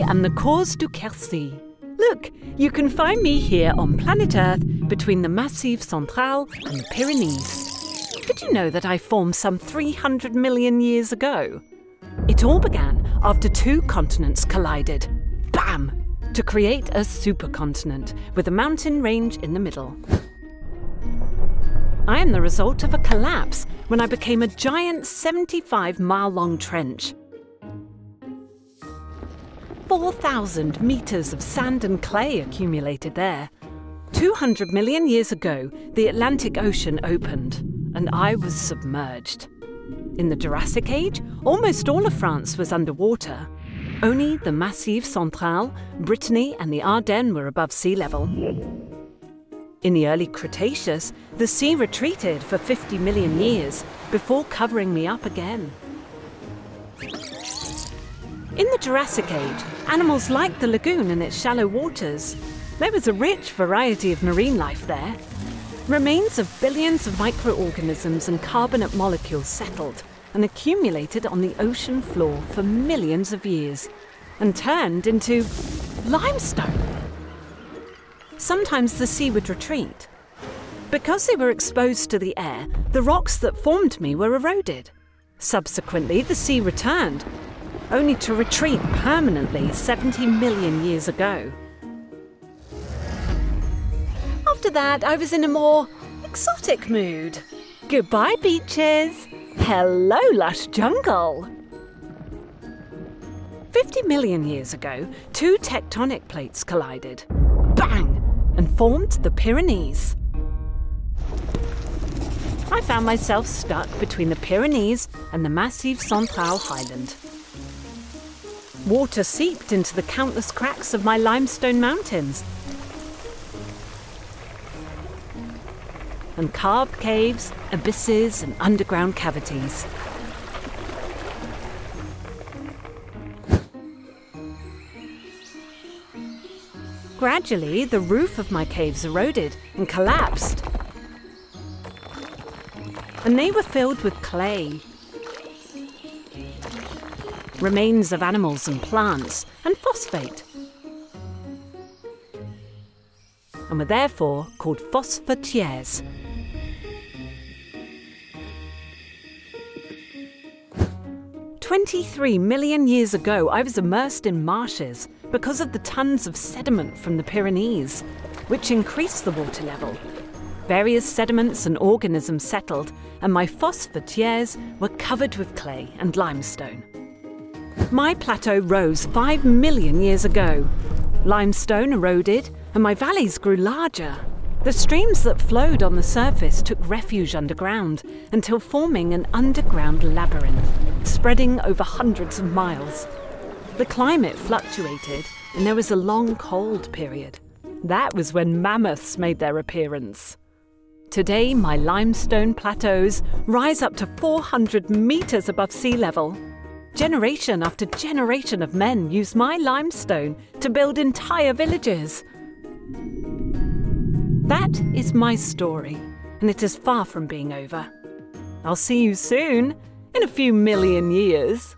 am the Causses du Quercy. Look, you can find me here on planet Earth between the Massif Central and the Pyrenees. Did you know that I formed some 300 million years ago? It all began after two continents collided. Bam! To create a supercontinent with a mountain range in the middle. I am the result of a collapse when I became a giant 75-mile-long trench. 4,000 meters of sand and clay accumulated there. 200 million years ago, the Atlantic Ocean opened, and I was submerged. In the Jurassic Age, almost all of France was underwater. Only the Massif Central, Brittany and the Ardennes were above sea level. In the early Cretaceous, the sea retreated for 50 million years before covering me up again. In the Jurassic Age, animals liked the lagoon and its shallow waters. There was a rich variety of marine life there. Remains of billions of microorganisms and carbonate molecules settled and accumulated on the ocean floor for millions of years and turned into limestone. Sometimes the sea would retreat. Because they were exposed to the air, the rocks that formed me were eroded. Subsequently, the sea returned, only to retreat permanently 70 million years ago. After that, I was in a more exotic mood. Goodbye, beaches. Hello, lush jungle. 50 million years ago, two tectonic plates collided. Bang! And formed the Pyrenees. I found myself stuck between the Pyrenees and the Massif Central highland. Water seeped into the countless cracks of my limestone mountains and carved caves, abysses and underground cavities. Gradually, the roof of my caves eroded and collapsed, and they were filled with clay. Remains of animals and plants, and phosphate, and were therefore called phosphatières. "23 million years ago, I was immersed in marshes because of the tons of sediment from the Pyrenees, which increased the water level. Various sediments and organisms settled, and my phosphatières were covered with clay and limestone. My plateau rose 5 million years ago. Limestone eroded, and my valleys grew larger. The streams that flowed on the surface took refuge underground until forming an underground labyrinth, spreading over hundreds of miles. The climate fluctuated, and there was a long cold period. That was when mammoths made their appearance. Today, my limestone plateaus rise up to 400 meters above sea level. Generation after generation of men use my limestone to build entire villages. That is my story, and it is far from being over. I'll see you soon, in a few million years.